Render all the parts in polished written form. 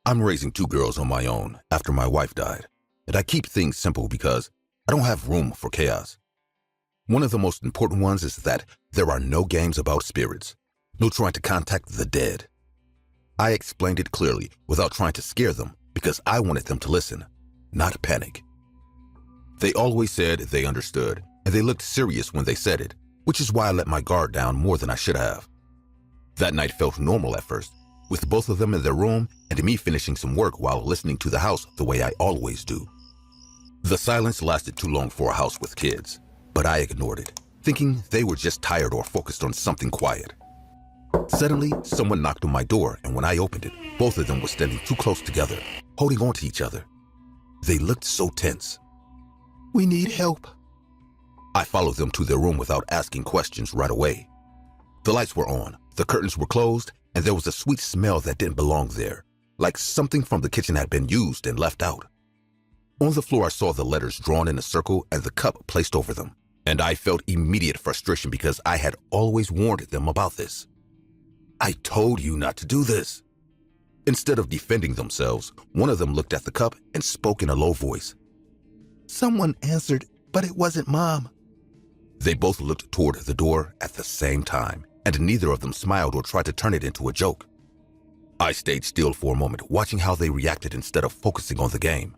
I'm raising two girls on my own after my wife died, and I keep things simple because I don't have room for chaos. One of the most important ones is that there are no games about spirits, no trying to contact the dead. I explained it clearly without trying to scare them because I wanted them to listen, not panic. They always said they understood, and they looked serious when they said it, which is why I let my guard down more than I should have. That night felt normal at first, with both of them in their room and me finishing some work while listening to the house the way I always do. The silence lasted too long for a house with kids, but I ignored it, thinking they were just tired or focused on something quiet. Suddenly, someone knocked on my door, and when I opened it, both of them were standing too close together, holding on to each other. They looked so tense. "We need help." I followed them to their room without asking questions right away. The lights were on, the curtains were closed, and there was a sweet smell that didn't belong there, like something from the kitchen had been used and left out. On the floor, I saw the letters drawn in a circle and the cup placed over them, and I felt immediate frustration because I had always warned them about this. "I told you not to do this." Instead of defending themselves, one of them looked at the cup and spoke in a low voice. "Someone answered, but it wasn't Mom." They both looked toward the door at the same time, and neither of them smiled or tried to turn it into a joke. I stayed still for a moment, watching how they reacted instead of focusing on the game.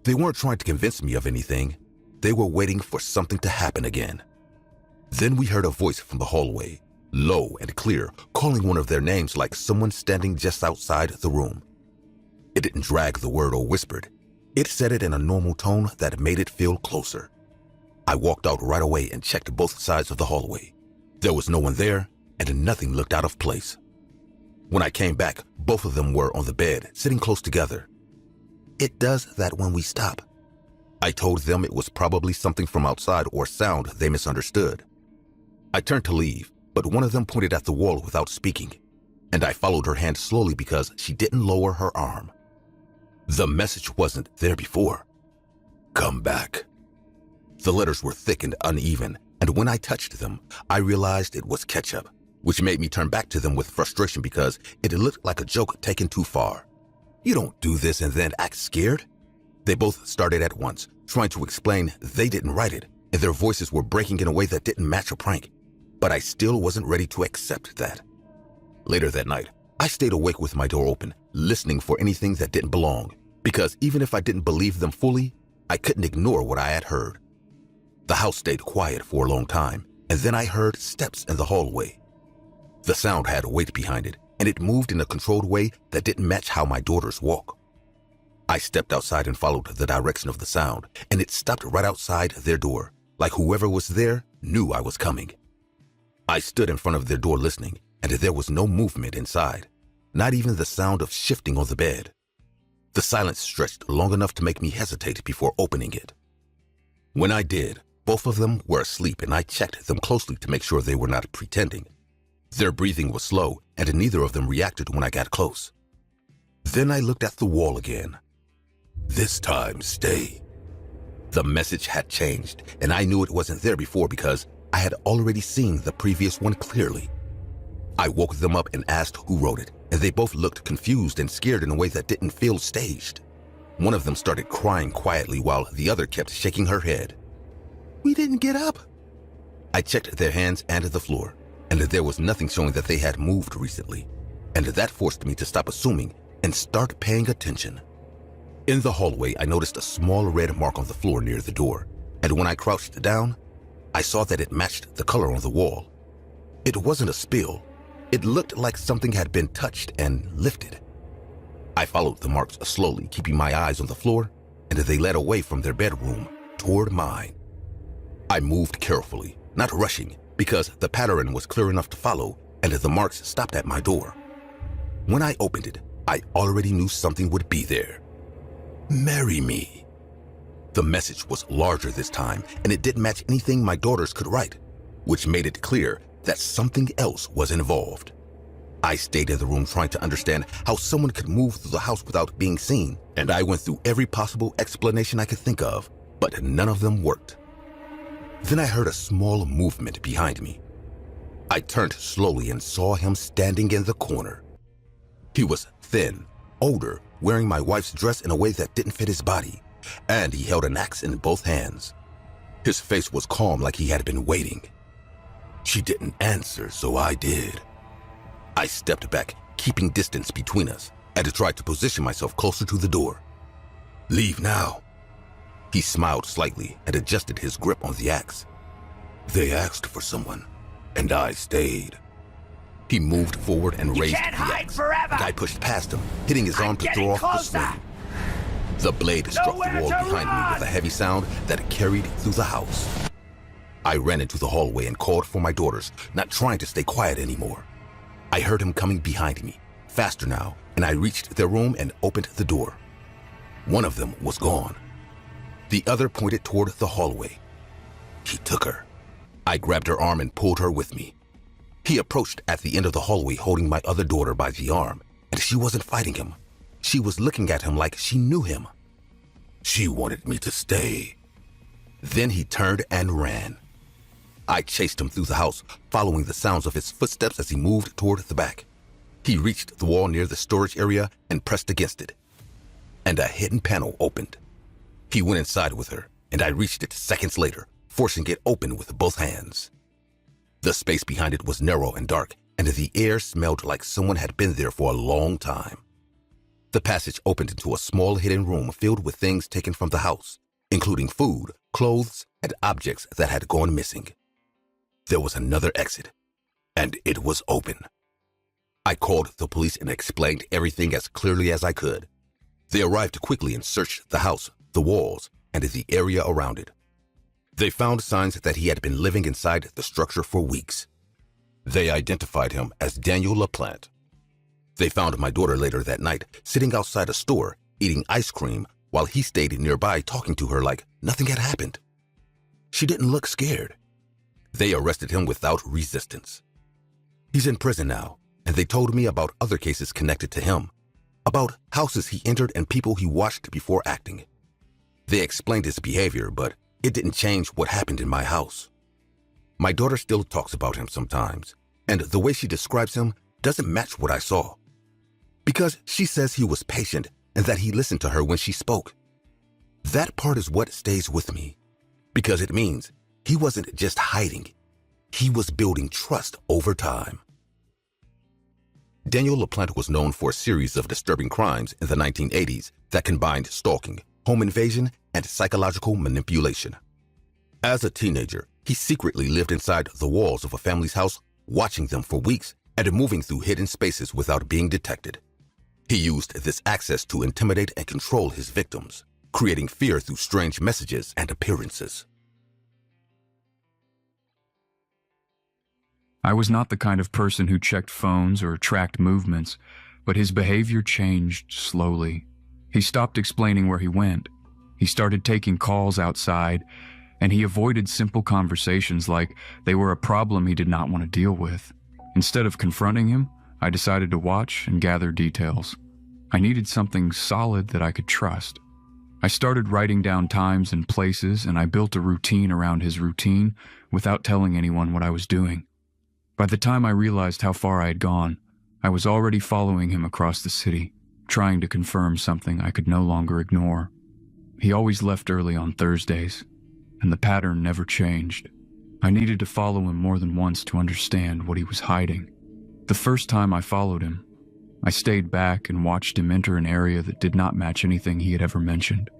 They weren't trying to convince me of anything. They were waiting for something to happen again. Then we heard a voice from the hallway, low and clear, calling one of their names like someone standing just outside the room. It didn't drag the word or whispered. It said it in a normal tone that made it feel closer. I walked out right away and checked both sides of the hallway. There was no one there, and nothing looked out of place. When I came back, both of them were on the bed, sitting close together. "It does that when we stop." I told them it was probably something from outside or sound they misunderstood. I turned to leave, but one of them pointed at the wall without speaking, and I followed her hand slowly because she didn't lower her arm. The message wasn't there before. "Come back." The letters were thick and uneven, and when I touched them, I realized it was ketchup, which made me turn back to them with frustration because it looked like a joke taken too far. "You don't do this and then act scared." They both started at once, trying to explain they didn't write it, and their voices were breaking in a way that didn't match a prank. But I still wasn't ready to accept that. Later that night, I stayed awake with my door open, listening for anything that didn't belong, because even if I didn't believe them fully, I couldn't ignore what I had heard. The house stayed quiet for a long time, and then I heard steps in the hallway. The sound had weight behind it, and it moved in a controlled way that didn't match how my daughters walk. I stepped outside and followed the direction of the sound, and it stopped right outside their door, like whoever was there knew I was coming. I stood in front of their door listening, and there was no movement inside, not even the sound of shifting on the bed. The silence stretched long enough to make me hesitate before opening it. When I did, both of them were asleep, and I checked them closely to make sure they were not pretending. Their breathing was slow, and neither of them reacted when I got close. Then I looked at the wall again. "This time, stay." The message had changed, and I knew it wasn't there before because I had already seen the previous one clearly. I woke them up and asked who wrote it, and they both looked confused and scared in a way that didn't feel staged. One of them started crying quietly while the other kept shaking her head. "We didn't get up." I checked their hands and the floor, and there was nothing showing that they had moved recently, and that forced me to stop assuming and start paying attention. In the hallway, I noticed a small red mark on the floor near the door, and when I crouched down, I saw that it matched the color on the wall. It wasn't a spill. It looked like something had been touched and lifted. I followed the marks slowly, keeping my eyes on the floor, and they led away from their bedroom toward mine. I moved carefully, not rushing, because the pattern was clear enough to follow, and the marks stopped at my door. When I opened it, I already knew something would be there. "Marry me." The message was larger this time, and it didn't match anything my daughters could write, which made it clear that something else was involved. I stayed in the room trying to understand how someone could move through the house without being seen, and I went through every possible explanation I could think of, but none of them worked. Then I heard a small movement behind me. I turned slowly and saw him standing in the corner. He was thin, older, wearing my wife's dress in a way that didn't fit his body, and he held an axe in both hands. His face was calm like he had been waiting. She didn't answer, so I did. I stepped back, keeping distance between us, and tried to position myself closer to the door. "Leave now." He smiled slightly and adjusted his grip on the axe. "They asked for someone, and I stayed." He moved forward and raised the axe, forever. and I pushed past him, hitting his arm to throw off the swing. The blade struck the wall behind me with a heavy sound that carried through the house. I ran into the hallway and called for my daughters, not trying to stay quiet anymore. I heard him coming behind me, faster now, and I reached their room and opened the door. One of them was gone. The other pointed toward the hallway. He took her. I grabbed her arm and pulled her with me. He approached at the end of the hallway holding my other daughter by the arm, and she wasn't fighting him. She was looking at him like she knew him. She wanted me to stay. Then he turned and ran. I chased him through the house, following the sounds of his footsteps as he moved toward the back. He reached the wall near the storage area and pressed against it, and a hidden panel opened. He went inside with her, and I reached it seconds later, forcing it open with both hands. The space behind it was narrow and dark, and the air smelled like someone had been there for a long time. The passage opened into a small hidden room filled with things taken from the house, including food, clothes, and objects that had gone missing. There was another exit, and it was open. I called the police and explained everything as clearly as I could. They arrived quickly and searched the house, the walls, and the area around it. They found signs that he had been living inside the structure for weeks. They identified him as Daniel LaPlante. They found my daughter later that night, sitting outside a store, eating ice cream, while he stayed nearby talking to her like nothing had happened. She didn't look scared. They arrested him without resistance. He's in prison now, and they told me about other cases connected to him, about houses he entered and people he watched before acting. They explained his behavior, but it didn't change what happened in my house. My daughter still talks about him sometimes, and the way she describes him doesn't match what I saw. Because she says he was patient and that he listened to her when she spoke. That part is what stays with me, because it means he wasn't just hiding. He was building trust over time. Daniel LaPlante was known for a series of disturbing crimes in the 1980s that combined stalking, home invasion, and psychological manipulation. As a teenager, he secretly lived inside the walls of a family's house, watching them for weeks and moving through hidden spaces without being detected. He used this access to intimidate and control his victims, creating fear through strange messages and appearances. I was not the kind of person who checked phones or tracked movements, but his behavior changed slowly. He stopped explaining where he went. He started taking calls outside, and he avoided simple conversations like they were a problem he did not want to deal with. Instead of confronting him, I decided to watch and gather details. I needed something solid that I could trust. I started writing down times and places, and I built a routine around his routine without telling anyone what I was doing. By the time I realized how far I had gone, I was already following him across the city, trying to confirm something I could no longer ignore. He always left early on Thursdays, and the pattern never changed. I needed to follow him more than once to understand what he was hiding. The first time I followed him, I stayed back and watched him enter an area that did not match anything he had ever mentioned,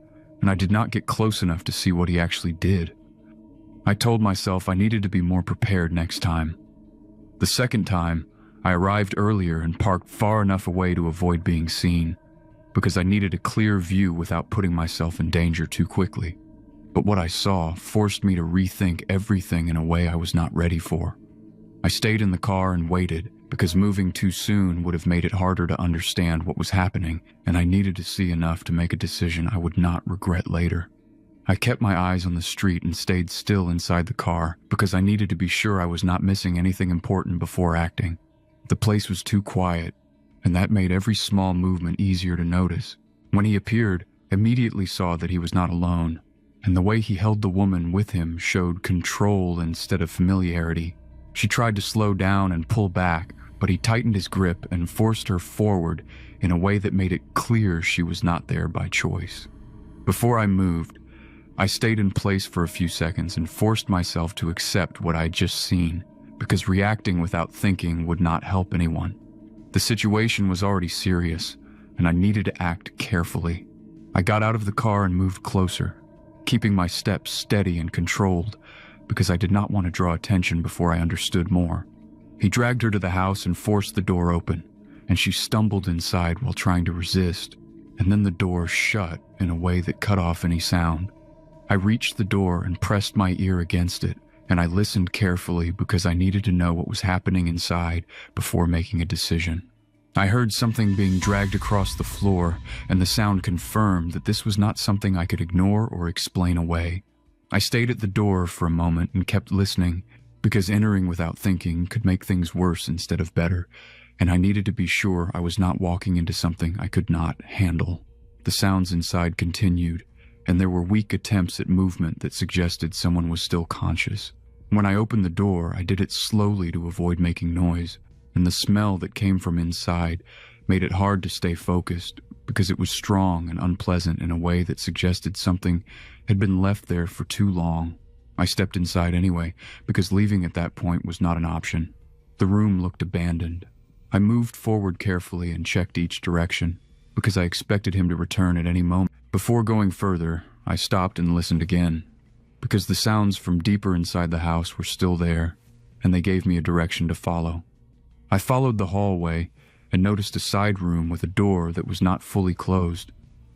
and I did not get close enough to see what he actually did. I told myself I needed to be more prepared next time. The second time, I arrived earlier and parked far enough away to avoid being seen, because I needed a clear view without putting myself in danger too quickly. But what I saw forced me to rethink everything in a way I was not ready for. I stayed in the car and waited, because moving too soon would have made it harder to understand what was happening, and I needed to see enough to make a decision I would not regret later. I kept my eyes on the street and stayed still inside the car, because I needed to be sure I was not missing anything important before acting. The place was too quiet, and that made every small movement easier to notice. When he appeared, I immediately saw that he was not alone, and the way he held the woman with him showed control instead of familiarity. She tried to slow down and pull back, but he tightened his grip and forced her forward in a way that made it clear she was not there by choice. Before I moved, I stayed in place for a few seconds and forced myself to accept what I had just seen, because reacting without thinking would not help anyone. The situation was already serious, and I needed to act carefully. I got out of the car and moved closer, keeping my steps steady and controlled, because I did not want to draw attention before I understood more. He dragged her to the house and forced the door open, and she stumbled inside while trying to resist, and then the door shut in a way that cut off any sound. I reached the door and pressed my ear against it, and I listened carefully because I needed to know what was happening inside before making a decision. I heard something being dragged across the floor, and the sound confirmed that this was not something I could ignore or explain away. I stayed at the door for a moment and kept listening, because entering without thinking could make things worse instead of better, and I needed to be sure I was not walking into something I could not handle. The sounds inside continued, and there were weak attempts at movement that suggested someone was still conscious. When I opened the door, I did it slowly to avoid making noise, and the smell that came from inside made it hard to stay focused because it was strong and unpleasant in a way that suggested something had been left there for too long. I stepped inside anyway, because leaving at that point was not an option. The room looked abandoned. I moved forward carefully and checked each direction, because I expected him to return at any moment. Before going further, I stopped and listened again, because the sounds from deeper inside the house were still there, and they gave me a direction to follow. I followed the hallway and noticed a side room with a door that was not fully closed,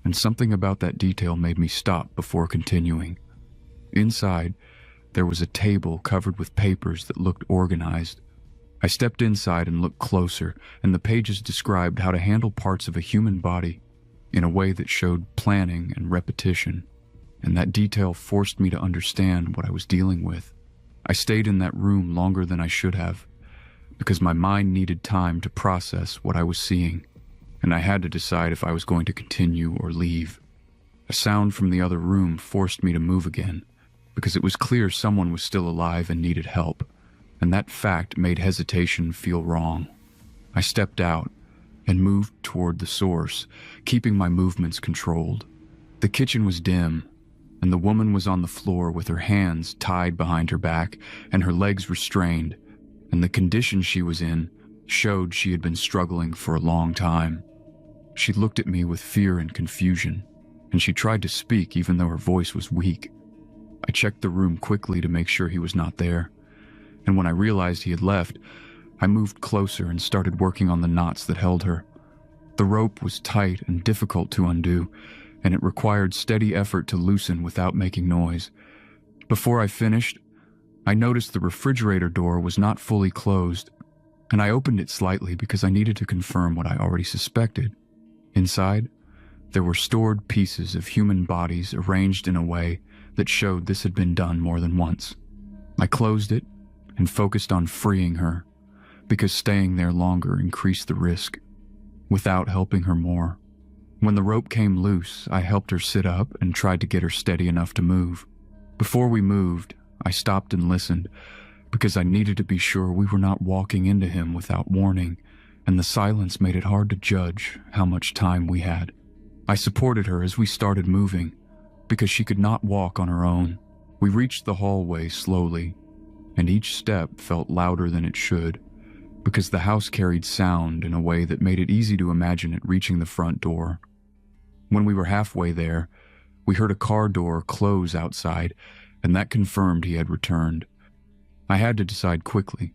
and something about that detail made me stop before continuing. Inside, there was a table covered with papers that looked organized. I stepped inside and looked closer, and the pages described how to handle parts of a human body in a way that showed planning and repetition, and that detail forced me to understand what I was dealing with. I stayed in that room longer than I should have, because my mind needed time to process what I was seeing, and I had to decide if I was going to continue or leave. A sound from the other room forced me to move again, because it was clear someone was still alive and needed help, and that fact made hesitation feel wrong. I stepped out and moved toward the source, keeping my movements controlled. The kitchen was dim, and the woman was on the floor with her hands tied behind her back and her legs restrained, and the condition she was in showed she had been struggling for a long time. She looked at me with fear and confusion, and she tried to speak even though her voice was weak. I checked the room quickly to make sure he was not there, and when I realized he had left, I moved closer and started working on the knots that held her. The rope was tight and difficult to undo, and it required steady effort to loosen without making noise. Before I finished, I noticed the refrigerator door was not fully closed, and I opened it slightly because I needed to confirm what I already suspected. Inside, there were stored pieces of human bodies arranged in a way that showed this had been done more than once. I closed it and focused on freeing her, because staying there longer increased the risk, without helping her more. When the rope came loose, I helped her sit up and tried to get her steady enough to move. Before we moved, I stopped and listened, because I needed to be sure we were not walking into him without warning, and the silence made it hard to judge how much time we had. I supported her as we started moving, because she could not walk on her own. We reached the hallway slowly, and each step felt louder than it should, because the house carried sound in a way that made it easy to imagine it reaching the front door. When we were halfway there, we heard a car door close outside, and that confirmed he had returned. I had to decide quickly,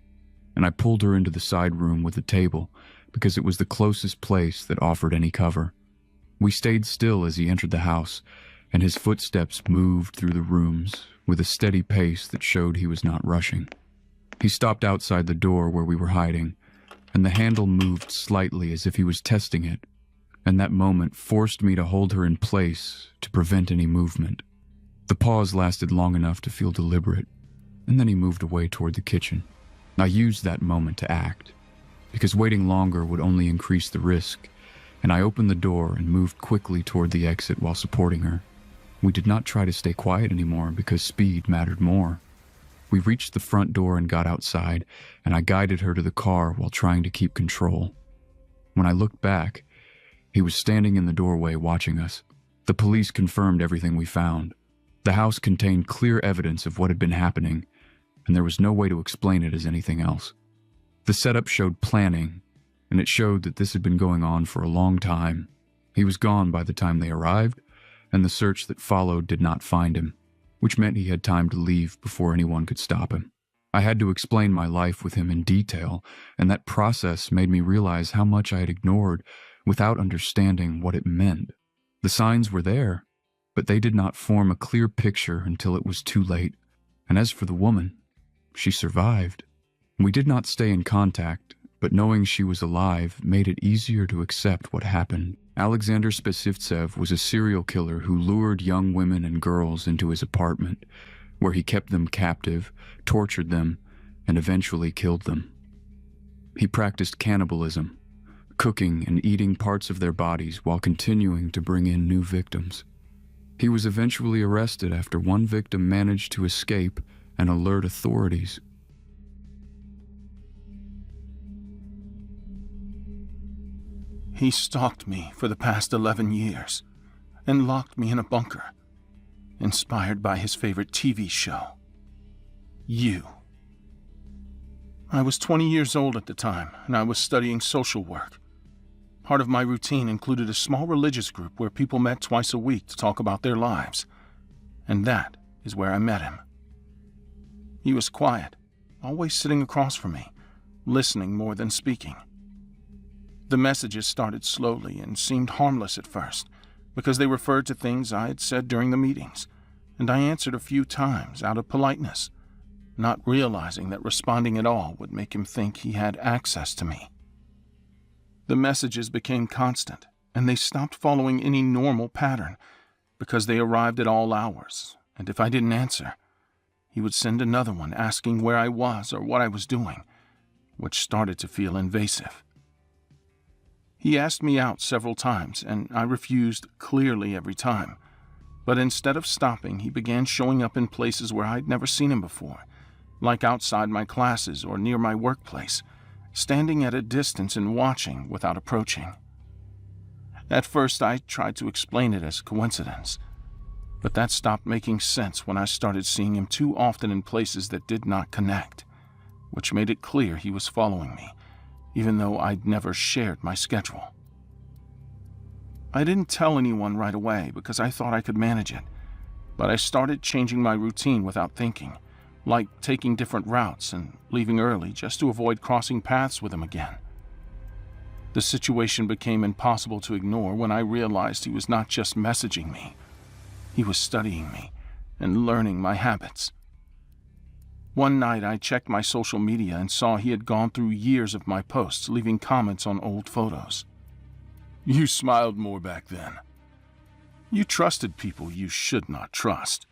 and I pulled her into the side room with the table, because it was the closest place that offered any cover. We stayed still as he entered the house, and his footsteps moved through the rooms with a steady pace that showed he was not rushing. He stopped outside the door where we were hiding, and the handle moved slightly as if he was testing it, and that moment forced me to hold her in place to prevent any movement. The pause lasted long enough to feel deliberate, and then he moved away toward the kitchen. I used that moment to act, because waiting longer would only increase the risk, and I opened the door and moved quickly toward the exit while supporting her. We did not try to stay quiet anymore because speed mattered more. We reached the front door and got outside, and I guided her to the car while trying to keep control. When I looked back, he was standing in the doorway watching us. The police confirmed everything we found. The house contained clear evidence of what had been happening, and there was no way to explain it as anything else. The setup showed planning, and it showed that this had been going on for a long time. He was gone by the time they arrived, and the search that followed did not find him, which meant he had time to leave before anyone could stop him. I had to explain my life with him in detail, and that process made me realize how much I had ignored without understanding what it meant. The signs were there, but they did not form a clear picture until it was too late. And as for the woman, she survived. We did not stay in contact, but knowing she was alive made it easier to accept what happened. Alexander Spasivtsev was a serial killer who lured young women and girls into his apartment, where he kept them captive, tortured them, and eventually killed them. He practiced cannibalism, cooking and eating parts of their bodies while continuing to bring in new victims. He was eventually arrested after one victim managed to escape and alert authorities. He stalked me for the past 11 years and locked me in a bunker, inspired by his favorite TV show, You. I was 20 years old at the time, and I was studying social work. Part of my routine included a small religious group where people met twice a week to talk about their lives, and that is where I met him. He was quiet, always sitting across from me, listening more than speaking. The messages started slowly and seemed harmless at first, because they referred to things I had said during the meetings, and I answered a few times out of politeness, not realizing that responding at all would make him think he had access to me. The messages became constant, and they stopped following any normal pattern, because they arrived at all hours, and if I didn't answer, he would send another one asking where I was or what I was doing, which started to feel invasive. He asked me out several times, and I refused clearly every time. But instead of stopping, he began showing up in places where I'd never seen him before, like outside my classes or near my workplace, standing at a distance and watching without approaching. At first, I tried to explain it as coincidence, but that stopped making sense when I started seeing him too often in places that did not connect, which made it clear he was following me, even though I'd never shared my schedule. I didn't tell anyone right away because I thought I could manage it, but I started changing my routine without thinking, like taking different routes and leaving early just to avoid crossing paths with him again. The situation became impossible to ignore when I realized he was not just messaging me. He was studying me and learning my habits. One night I checked my social media and saw he had gone through years of my posts, leaving comments on old photos. You smiled more back then. You trusted people you should not trust.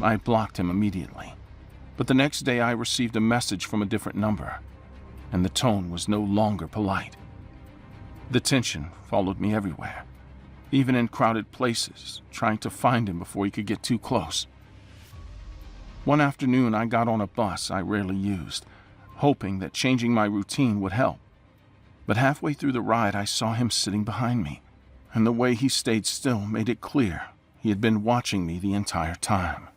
I blocked him immediately, but the next day I received a message from a different number, and the tone was no longer polite. The tension followed me everywhere, even in crowded places, trying to find him before he could get too close. One afternoon, I got on a bus I rarely used, hoping that changing my routine would help. But halfway through the ride, I saw him sitting behind me, and the way he stayed still made it clear he had been watching me the entire time.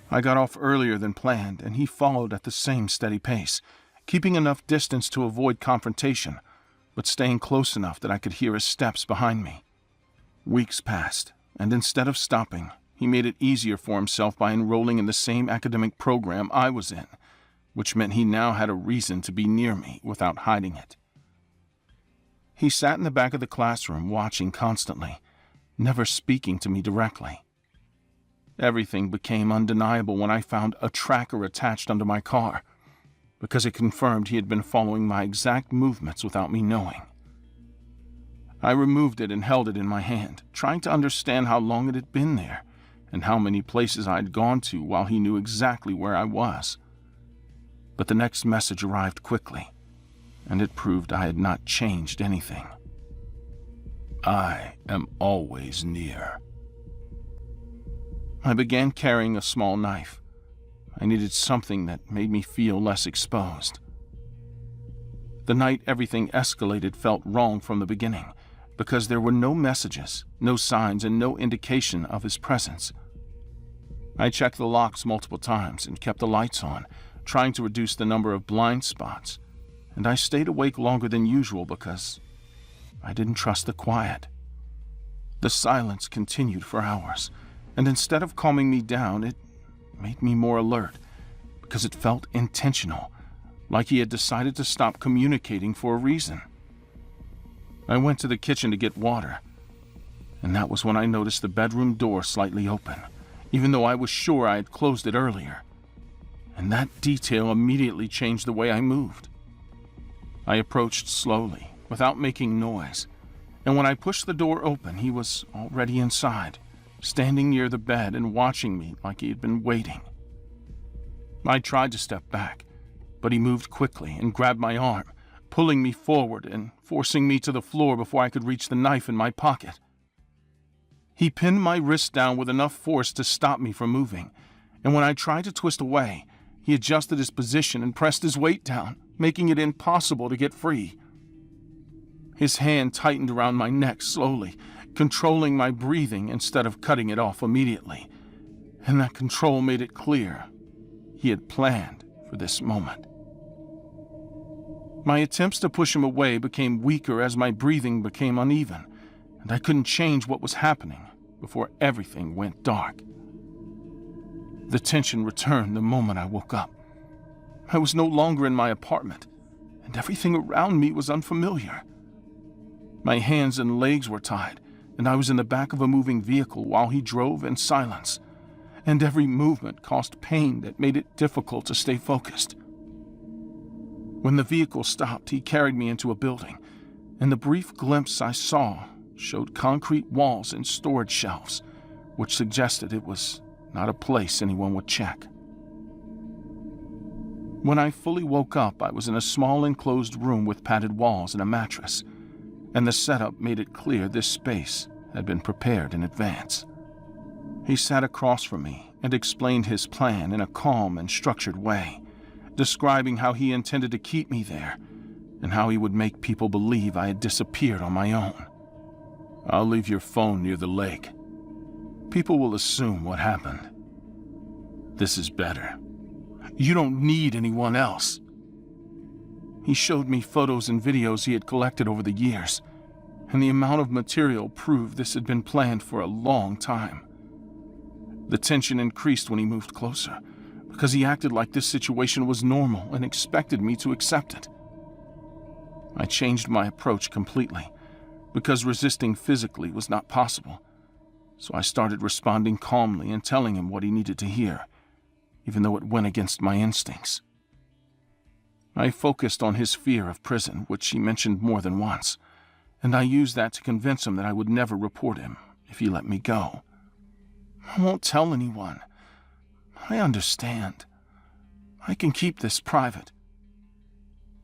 I got off earlier than planned, and he followed at the same steady pace, keeping enough distance to avoid confrontation, but staying close enough that I could hear his steps behind me. Weeks passed, and instead of stopping, he made it easier for himself by enrolling in the same academic program I was in, which meant he now had a reason to be near me without hiding it. He sat in the back of the classroom watching constantly, never speaking to me directly. Everything became undeniable when I found a tracker attached under my car, because it confirmed he had been following my exact movements without me knowing. I removed it and held it in my hand, trying to understand how long it had been there, and how many places I had gone to while he knew exactly where I was. But the next message arrived quickly, and it proved I had not changed anything. I am always near. I began carrying a small knife, I needed something that made me feel less exposed. The night everything escalated felt wrong from the beginning, because there were no messages, no signs, and no indication of his presence. I checked the locks multiple times and kept the lights on, trying to reduce the number of blind spots, and I stayed awake longer than usual because I didn't trust the quiet. The silence continued for hours, and instead of calming me down, it made me more alert, because it felt intentional, like he had decided to stop communicating for a reason. I went to the kitchen to get water, and that was when I noticed the bedroom door slightly open, even though I was sure I had closed it earlier. And that detail immediately changed the way I moved. I approached slowly, without making noise, and when I pushed the door open, he was already inside, standing near the bed and watching me like he had been waiting. I tried to step back, but he moved quickly and grabbed my arm, pulling me forward and forcing me to the floor before I could reach the knife in my pocket. He pinned my wrist down with enough force to stop me from moving, and when I tried to twist away, he adjusted his position and pressed his weight down, making it impossible to get free. His hand tightened around my neck slowly, controlling my breathing instead of cutting it off immediately, and that control made it clear he had planned for this moment. My attempts to push him away became weaker as my breathing became uneven, and I couldn't change what was happening before everything went dark. The tension returned the moment I woke up. I was no longer in my apartment, and everything around me was unfamiliar. My hands and legs were tied, and I was in the back of a moving vehicle while he drove in silence, and every movement caused pain that made it difficult to stay focused. When the vehicle stopped, he carried me into a building, and the brief glimpse I saw showed concrete walls and storage shelves, which suggested it was not a place anyone would check. When I fully woke up, I was in a small enclosed room with padded walls and a mattress, and the setup made it clear this space had been prepared in advance. He sat across from me and explained his plan in a calm and structured way, describing how he intended to keep me there and how he would make people believe I had disappeared on my own. "I'll leave your phone near the lake. People will assume what happened. This is better. You don't need anyone else." He showed me photos and videos he had collected over the years, and the amount of material proved this had been planned for a long time. The tension increased when he moved closer, because he acted like this situation was normal and expected me to accept it. I changed my approach completely, because resisting physically was not possible, so I started responding calmly and telling him what he needed to hear, even though it went against my instincts. I focused on his fear of prison, which he mentioned more than once, and I used that to convince him that I would never report him if he let me go. "I won't tell anyone. I understand. I can keep this private."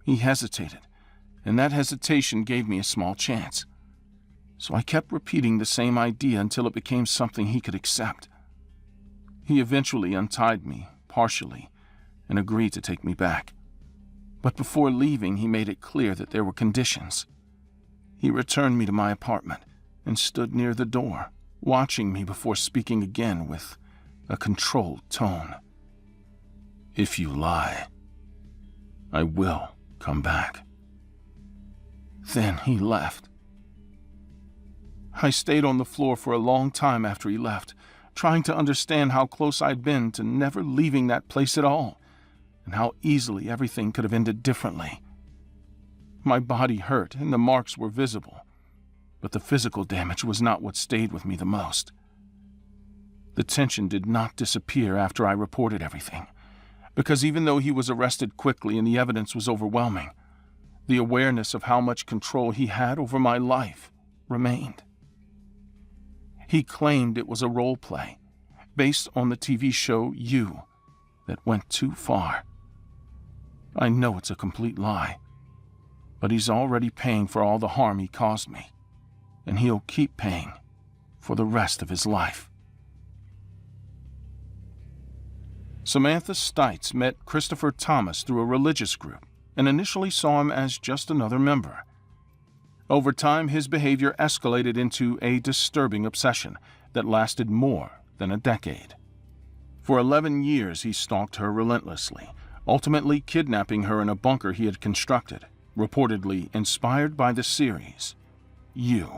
He hesitated, and that hesitation gave me a small chance. So I kept repeating the same idea until it became something he could accept. He eventually untied me, partially, and agreed to take me back. But before leaving, he made it clear that there were conditions. He returned me to my apartment and stood near the door, watching me before speaking again with a controlled tone. "If you lie, I will come back." Then he left. I stayed on the floor for a long time after he left, trying to understand how close I'd been to never leaving that place at all, and how easily everything could have ended differently. My body hurt and the marks were visible, but the physical damage was not what stayed with me the most. The tension did not disappear after I reported everything, because even though he was arrested quickly and the evidence was overwhelming, the awareness of how much control he had over my life remained. He claimed it was a role play, based on the TV show You, that went too far. I know it's a complete lie, but he's already paying for all the harm he caused me, and he'll keep paying for the rest of his life. Samantha Stites met Christopher Thomas through a religious group and initially saw him as just another member. Over time, his behavior escalated into a disturbing obsession that lasted more than a decade. For 11 years, he stalked her relentlessly, ultimately kidnapping her in a bunker he had constructed, reportedly inspired by the series You.